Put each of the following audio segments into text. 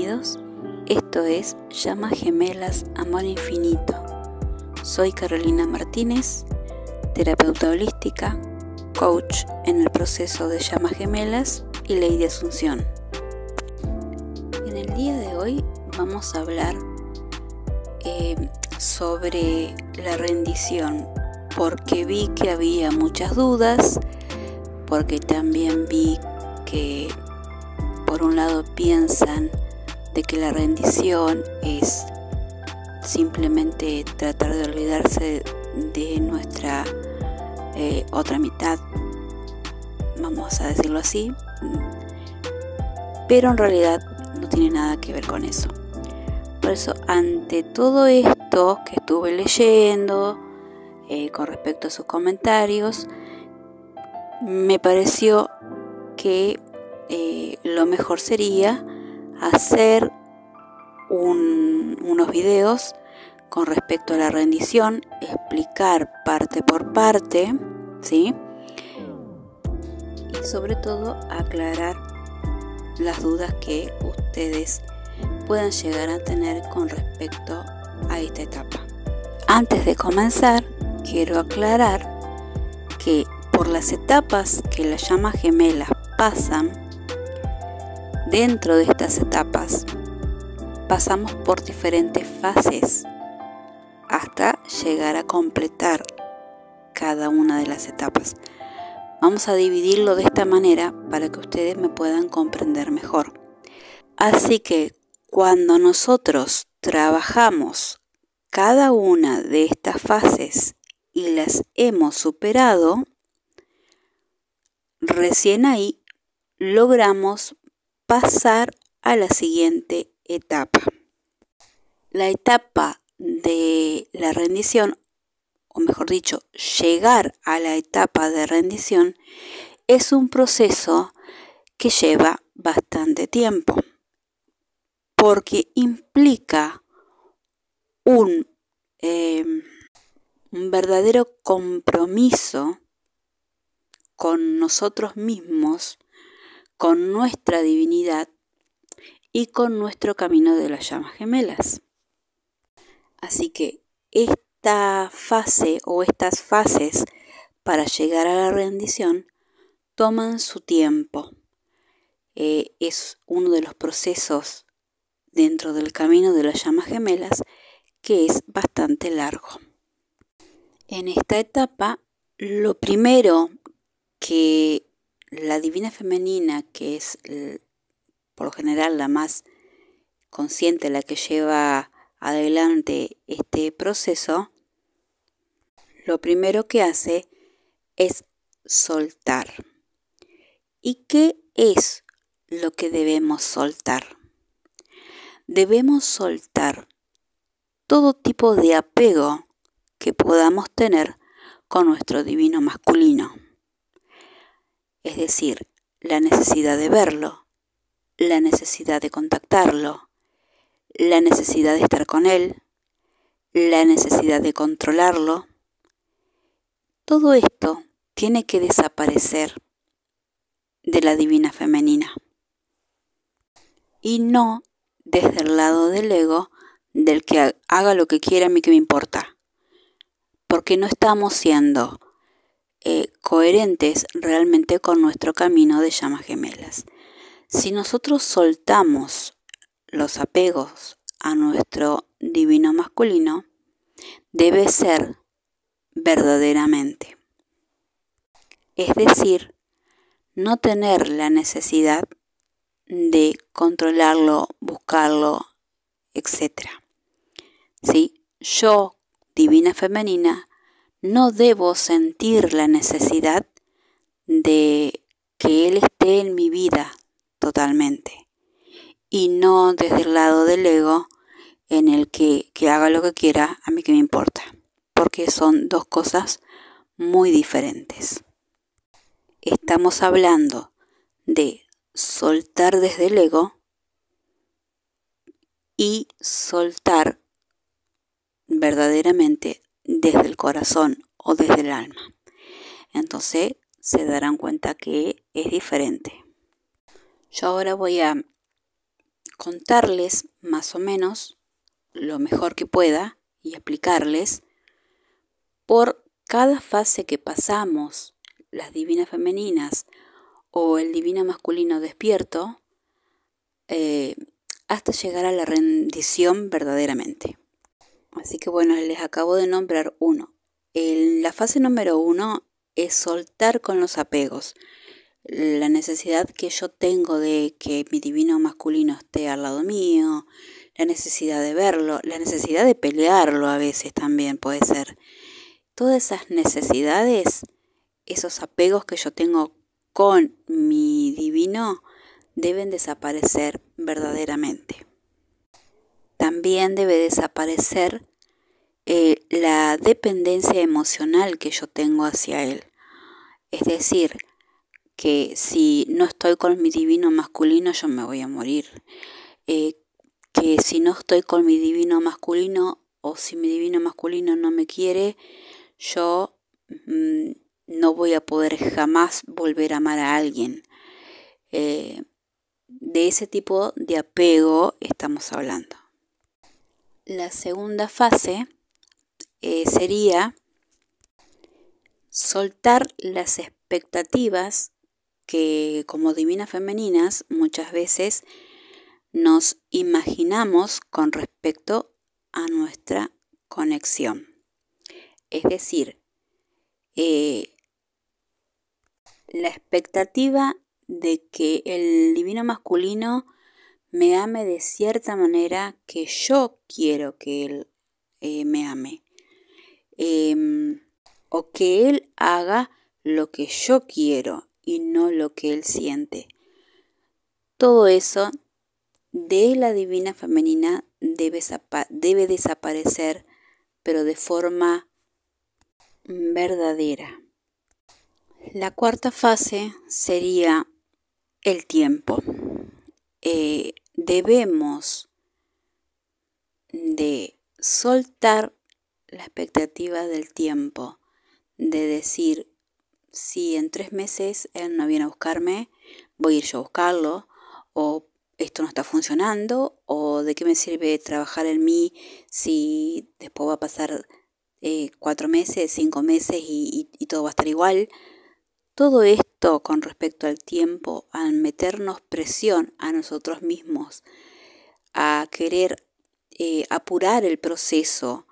bienvenidos. Esto es Llamas Gemelas, Amor Infinito. Soy Carolina Martínez, terapeuta holística, coach en el proceso de llamas gemelas y ley de asunción. En el día de hoy vamos a hablar sobre la rendición, porque vi que había muchas dudas, porque también vi que por un lado piensan de que la rendición es simplemente tratar de olvidarse de nuestra otra mitad, vamos a decirlo así, pero en realidad no tiene nada que ver con eso. Por eso, ante todo esto que estuve leyendo con respecto a sus comentarios, me pareció que lo mejor sería hacer unos videos con respecto a la rendición, explicar parte por parte, ¿sí? Y sobre todo aclarar las dudas que ustedes puedan llegar a tener con respecto a esta etapa. Antes de comenzar, quiero aclarar que por las etapas que las llamas gemelas pasan, dentro de estas etapas pasamos por diferentes fases hasta llegar a completar cada una de las etapas. Vamos a dividirlo de esta manera para que ustedes me puedan comprender mejor. Así que cuando nosotros trabajamos cada una de estas fases y las hemos superado, recién ahí logramos pasar a la siguiente etapa. La etapa de la rendición, o mejor dicho, llegar a la etapa de rendición, es un proceso que lleva bastante tiempo, porque implica un verdadero compromiso con nosotros mismos, con nuestra divinidad y con nuestro camino de las llamas gemelas. Así que esta fase o estas fases para llegar a la rendición toman su tiempo. Es uno de los procesos dentro del camino de las llamas gemelas que es bastante largo. En esta etapa, lo primero que la divina femenina, que es por lo general la más consciente, la que lleva adelante este proceso, lo primero que hace es soltar. ¿Y qué es lo que debemos soltar? Debemos soltar todo tipo de apego que podamos tener con nuestro divino masculino. Es decir, la necesidad de verlo, la necesidad de contactarlo, la necesidad de estar con él, la necesidad de controlarlo. Todo esto tiene que desaparecer de la divina femenina. Y no desde el lado del ego, del que haga lo que quiera, a mí que me importa. Porque no estamos siendo coherentes realmente con nuestro camino de llamas gemelas. Si nosotros soltamos los apegos a nuestro divino masculino, debe ser verdaderamente. Es decir, no tener la necesidad de controlarlo, buscarlo, etc. ¿Sí? Yo, divina femenina, no debo sentir la necesidad de que él esté en mi vida totalmente, y no desde el lado del ego en el que haga lo que quiera, a mí que me importa, porque son dos cosas muy diferentes. Estamos hablando de soltar desde el ego y soltar verdaderamente desde el corazón o desde el alma. Entonces se darán cuenta que es diferente. Yo ahora voy a contarles más o menos lo mejor que pueda y explicarles por cada fase que pasamos, las divinas femeninas o el divino masculino despierto, hasta llegar a la rendición verdaderamente. Así que bueno, les acabo de nombrar uno. La fase número 1 es soltar con los apegos. La necesidad que yo tengo de que mi divino masculino esté al lado mío, la necesidad de verlo, la necesidad de pelearlo a veces también puede ser. Todas esas necesidades, esos apegos que yo tengo con mi divino, deben desaparecer verdaderamente. También debe desaparecer la dependencia emocional que yo tengo hacia él. Es decir, que si no estoy con mi divino masculino, yo me voy a morir. Que si no estoy con mi divino masculino, o si mi divino masculino no me quiere, yo no voy a poder jamás volver a amar a alguien. De ese tipo de apego estamos hablando. La segunda fase sería soltar las expectativas que como divinas femeninas muchas veces nos imaginamos con respecto a nuestra conexión. Es decir, la expectativa de que el divino masculino me ame de cierta manera que yo quiero que él me ame. O que él haga lo que yo quiero y no lo que él siente. Todo eso de la divina femenina debe desaparecer, pero de forma verdadera. La cuarta fase sería el tiempo. Debemos de soltar la expectativa del tiempo, de decir, si en 3 meses él no viene a buscarme, voy a ir yo a buscarlo, o esto no está funcionando, o de qué me sirve trabajar en mí si después va a pasar 4 meses, 5 meses y todo va a estar igual. Todo esto con respecto al tiempo, al meternos presión a nosotros mismos, a querer apurar el proceso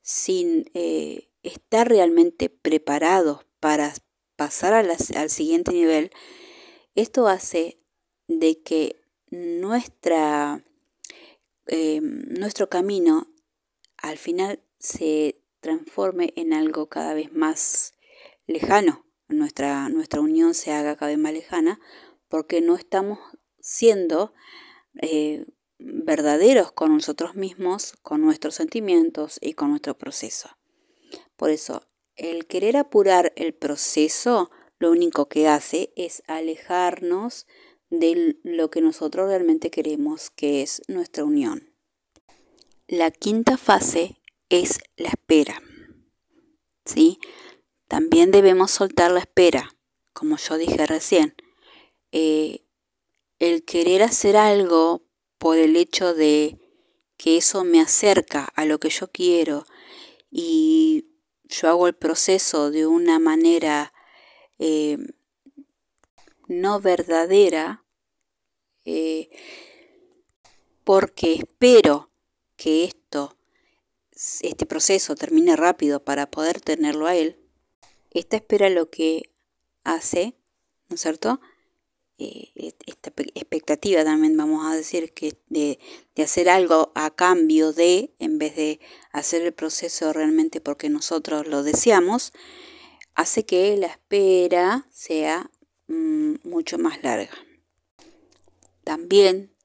sin estar realmente preparados para pasar al siguiente nivel, esto hace de que nuestro camino al final se transforme en algo cada vez más lejano. Nuestra unión se haga cada vez más lejana porque no estamos siendo verdaderos con nosotros mismos, con nuestros sentimientos y con nuestro proceso. Por eso, el querer apurar el proceso, lo único que hace es alejarnos de lo que nosotros realmente queremos, que es nuestra unión. La quinta fase es la espera, ¿sí? También debemos soltar la espera, como yo dije recién. El querer hacer algo por el hecho de que eso me acerca a lo que yo quiero y yo hago el proceso de una manera no verdadera, porque espero que este proceso termine rápido para poder tenerlo a él. Esta espera lo que hace, ¿no es cierto? Esta expectativa también vamos a decir que de hacer algo a cambio de, en vez de hacer el proceso realmente porque nosotros lo deseamos, hace que la espera sea mucho más larga. También,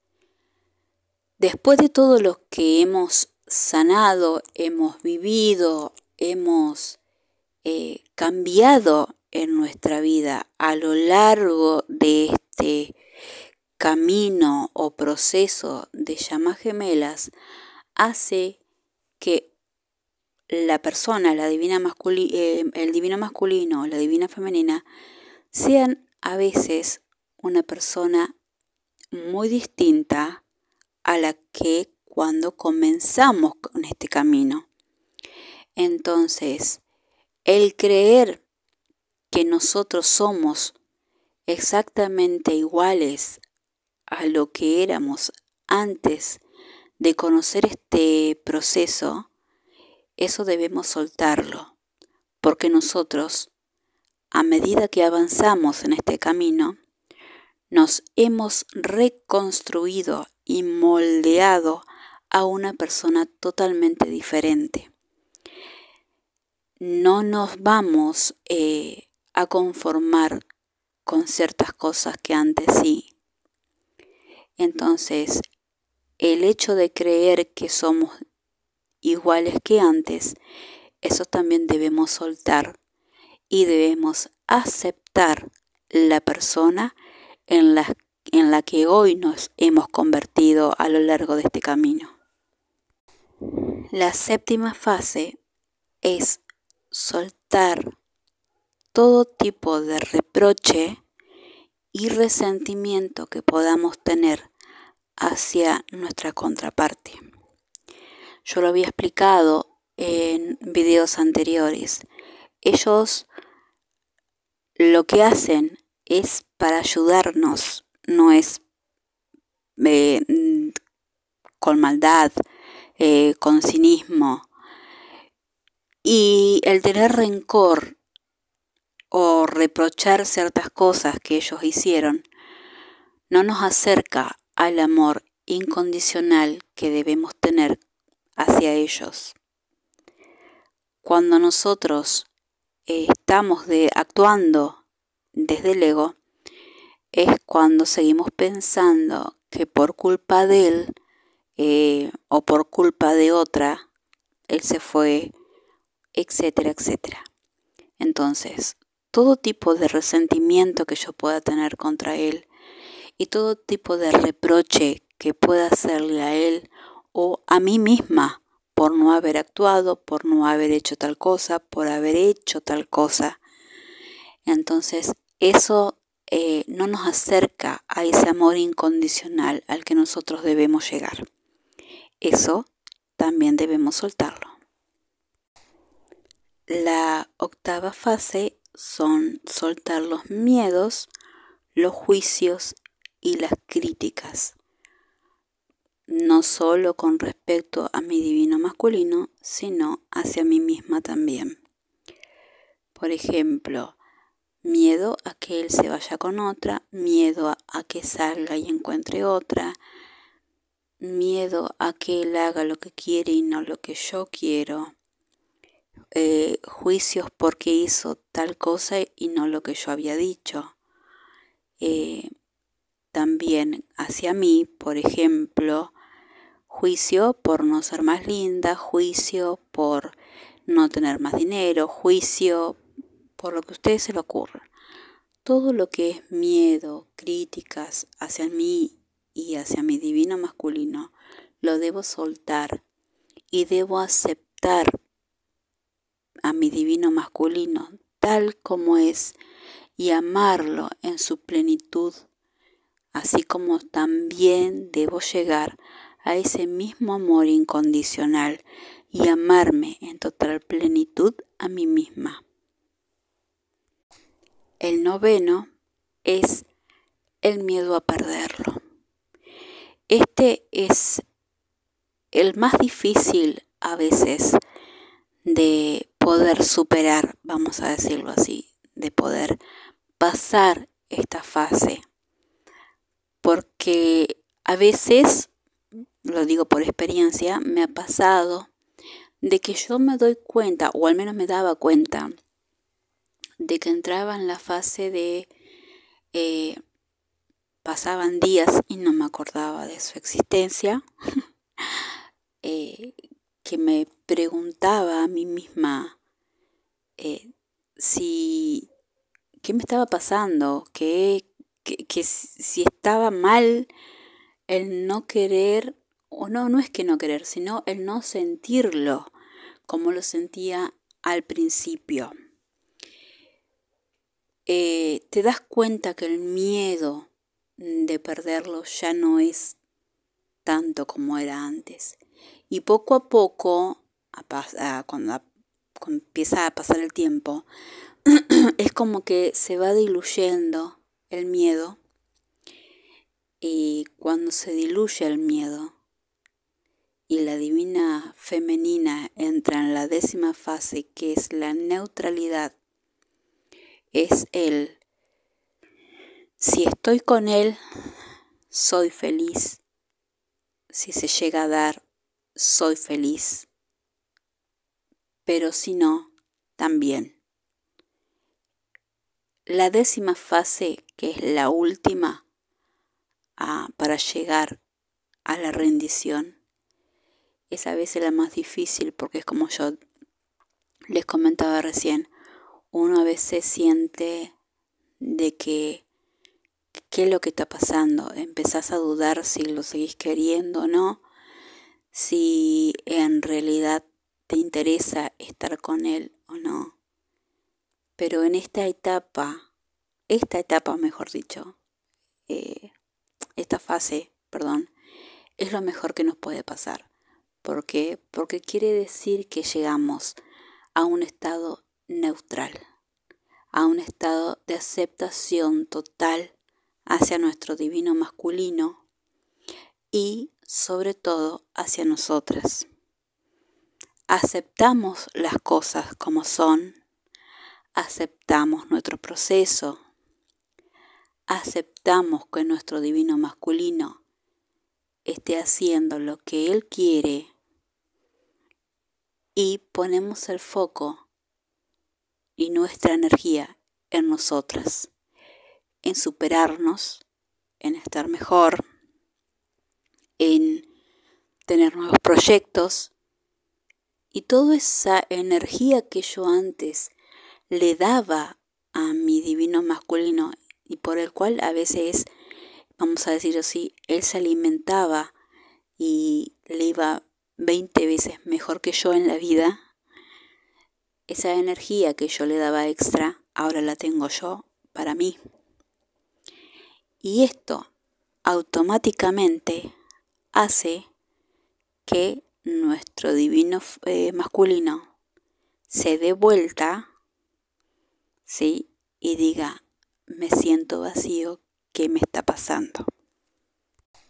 después de todo lo que hemos sanado, hemos vivido, hemos cambiado en nuestra vida a lo largo de este camino o proceso de llamas gemelas, hace que la persona, el divino masculino o la divina femenina, sean a veces una persona muy distinta a la que cuando comenzamos con este camino. Entonces, el creer que nosotros somos exactamente iguales a lo que éramos antes de conocer este proceso, eso debemos soltarlo, porque nosotros, a medida que avanzamos en este camino, nos hemos reconstruido y moldeado a una persona totalmente diferente. No nos vamos a conformar con ciertas cosas que antes sí. Entonces, el hecho de creer que somos iguales que antes, eso también debemos soltar y debemos aceptar la persona en la que hoy nos hemos convertido a lo largo de este camino. La séptima fase es soltar todo tipo de reproche y resentimiento que podamos tener hacia nuestra contraparte. Yo lo había explicado en videos anteriores. Ellos lo que hacen es para ayudarnos, no es con maldad, con cinismo. Y el tener rencor o reprochar ciertas cosas que ellos hicieron no nos acerca al amor incondicional que debemos tener hacia ellos. Cuando nosotros estamos actuando desde el ego, es cuando seguimos pensando que por culpa de él o por culpa de otra, él se fue, etcétera, etcétera. Entonces, todo tipo de resentimiento que yo pueda tener contra él y todo tipo de reproche que pueda hacerle a él o a mí misma por no haber actuado, por no haber hecho tal cosa, por haber hecho tal cosa. Entonces, eso no nos acerca a ese amor incondicional al que nosotros debemos llegar. Eso también debemos soltarlo. La octava fase son soltar los miedos, los juicios y las críticas. No solo con respecto a mi divino masculino, sino hacia mí misma también. Por ejemplo, miedo a que él se vaya con otra, miedo a que salga y encuentre otra, miedo a que él haga lo que quiere y no lo que yo quiero, juicios porque hizo tal cosa y no lo que yo había dicho. También hacia mí, por ejemplo, juicio por no ser más linda, juicio por no tener más dinero, juicio por lo que a ustedes se le ocurra. Todo lo que es miedo, críticas hacia mí y hacia mi divino masculino, lo debo soltar y debo aceptar a mi divino masculino tal como es y amarlo en su plenitud, así como también debo llegar a ese mismo amor incondicional y amarme en total plenitud a mí misma. El noveno es el miedo a perderlo. Este es el más difícil a veces de poder superar, vamos a decirlo así, de poder pasar esta fase. Porque a veces, lo digo por experiencia, me ha pasado de que yo me doy cuenta, o al menos me daba cuenta, de que entraba en la fase de pasaban días y no me acordaba de su existencia, que me preguntaba a mí misma qué me estaba pasando, que si estaba mal el no querer, o no es que no querer, sino el no sentirlo como lo sentía al principio. Te das cuenta que el miedo de perderlo ya no es tanto como era antes. Y poco a poco, cuando empieza a pasar el tiempo, es como que se va diluyendo el miedo. Y cuando se diluye el miedo y la divina femenina entra en la 10ª fase, que es la neutralidad, es el: si estoy con él, soy feliz. Si se llega a dar, soy feliz. Pero si no, también. La 10ª fase, que es la última para llegar a la rendición, es a veces la más difícil, porque es como yo les comentaba recién, uno a veces siente de que qué es lo que está pasando, empezás a dudar si lo seguís queriendo o no, si en realidad te interesa estar con él o no. Pero en esta etapa mejor dicho, esta fase, perdón, es lo mejor que nos puede pasar. ¿Por qué? Porque quiere decir que llegamos a un estado neutral, a un estado de aceptación total hacia nuestro divino masculino y sobre todo hacia nosotras. Aceptamos las cosas como son, aceptamos nuestro proceso, aceptamos que nuestro divino masculino esté haciendo lo que él quiere y ponemos el foco y nuestra energía en nosotras, en superarnos, en estar mejor, en tener nuevos proyectos, y toda esa energía que yo antes le daba a mi divino masculino y por el cual a veces, vamos a decirlo así, él se alimentaba y le iba 20 veces mejor que yo en la vida, esa energía que yo le daba extra, ahora la tengo yo para mí. Y esto automáticamente hace que nuestro divino masculino se dé vuelta, ¿sí? Y diga: me siento vacío, ¿qué me está pasando?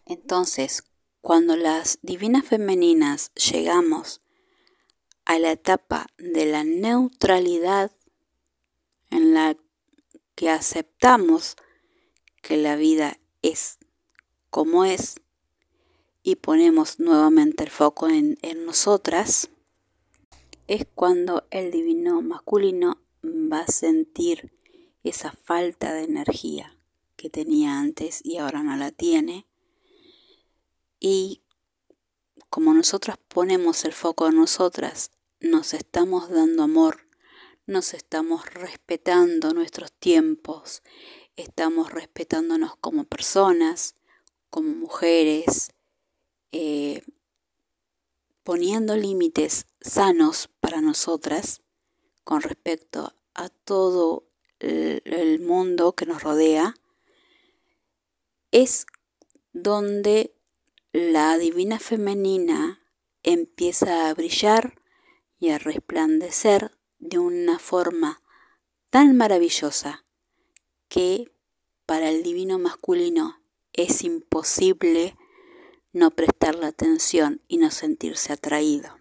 Entonces, cuando las divinas femeninas llegamos a la etapa de la neutralidad, en la que aceptamos que la vida es como es y ponemos nuevamente el foco en nosotras, es cuando el divino masculino va a sentir esa falta de energía que tenía antes y ahora no la tiene. Y como nosotras ponemos el foco en nosotras, nos estamos dando amor, nos estamos respetando nuestros tiempos, estamos respetándonos como personas, como mujeres, poniendo límites sanos para nosotras con respecto a todo el mundo que nos rodea, es donde la divina femenina empieza a brillar y a resplandecer de una forma tan maravillosa que para el divino masculino es imposible no prestarle atención y no sentirse atraído.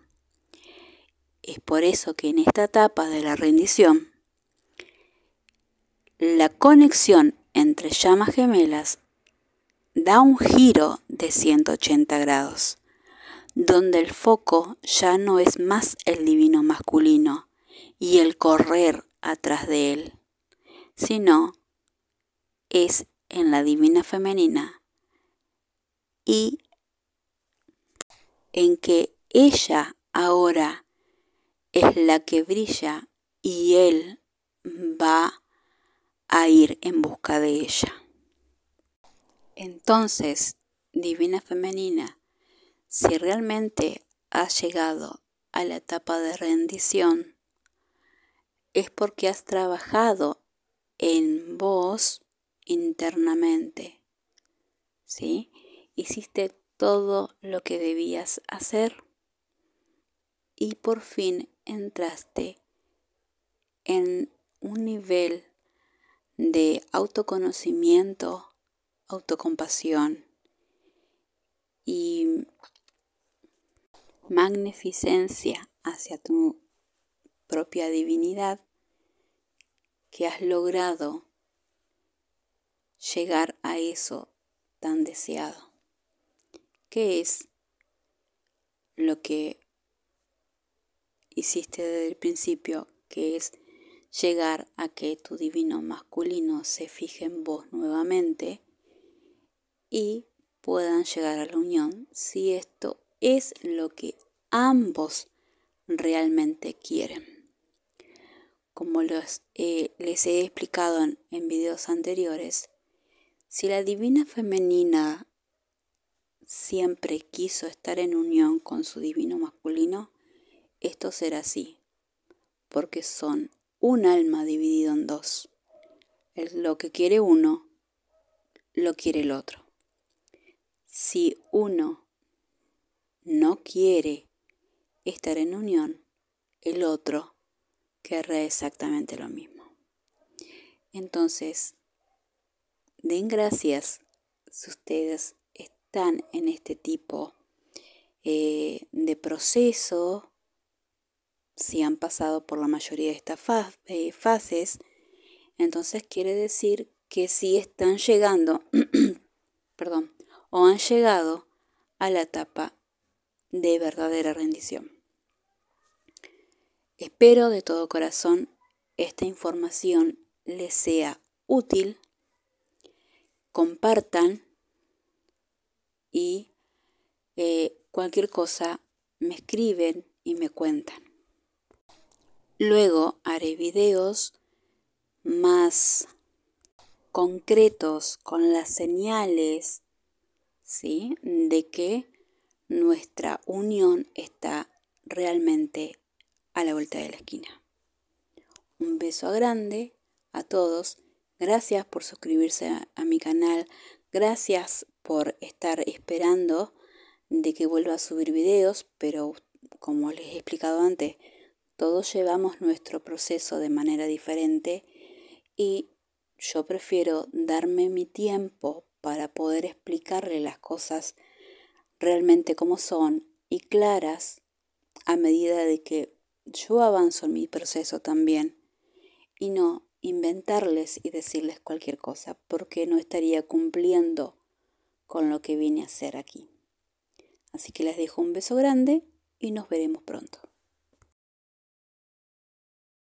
Es por eso que en esta etapa de la rendición, la conexión entre llamas gemelas da un giro de 180 grados, donde el foco ya no es más el divino masculino y el correr atrás de él, sino es en la divina femenina y en que ella ahora es la que brilla y él va a ir en busca de ella. Entonces, divina femenina, si realmente has llegado a la etapa de rendición, es porque has trabajado en vos internamente, ¿sí? Hiciste todo lo que debías hacer y por fin entraste en un nivel de autoconocimiento, autocompasión y magnificencia hacia tu propia divinidad, que has logrado llegar a eso tan deseado, que es lo que hiciste desde el principio, que es llegar a que tu divino masculino se fije en vos nuevamente y puedan llegar a la unión si esto es lo que ambos realmente quieren. Como les he explicado en videos anteriores, si la divina femenina siempre quiso estar en unión con su divino masculino, esto será así, porque son un alma dividido en dos. Lo que quiere uno, lo quiere el otro. Si uno no quiere estar en unión, el otro querrá exactamente lo mismo. Entonces, den gracias si ustedes están en este tipo de proceso, si han pasado por la mayoría de estas fases, entonces quiere decir que sí están llegando, perdón, o han llegado a la etapa de verdadera rendición. Espero de todo corazón esta información les sea útil, compartan y cualquier cosa me escriben y me cuentan. Luego haré videos más concretos con las señales, ¿sí?, de que nuestra unión está realmente a la vuelta de la esquina. Un beso grande a todos. Gracias por suscribirse a mi canal. Gracias por estar esperando de que vuelva a subir videos, pero como les he explicado antes, todos llevamos nuestro proceso de manera diferente y yo prefiero darme mi tiempo para poder explicarle las cosas realmente como son y claras a medida de que yo avanzo en mi proceso también, y no inventarles y decirles cualquier cosa, porque no estaría cumpliendo con lo que vine a hacer aquí. Así que les dejo un beso grande y nos veremos pronto.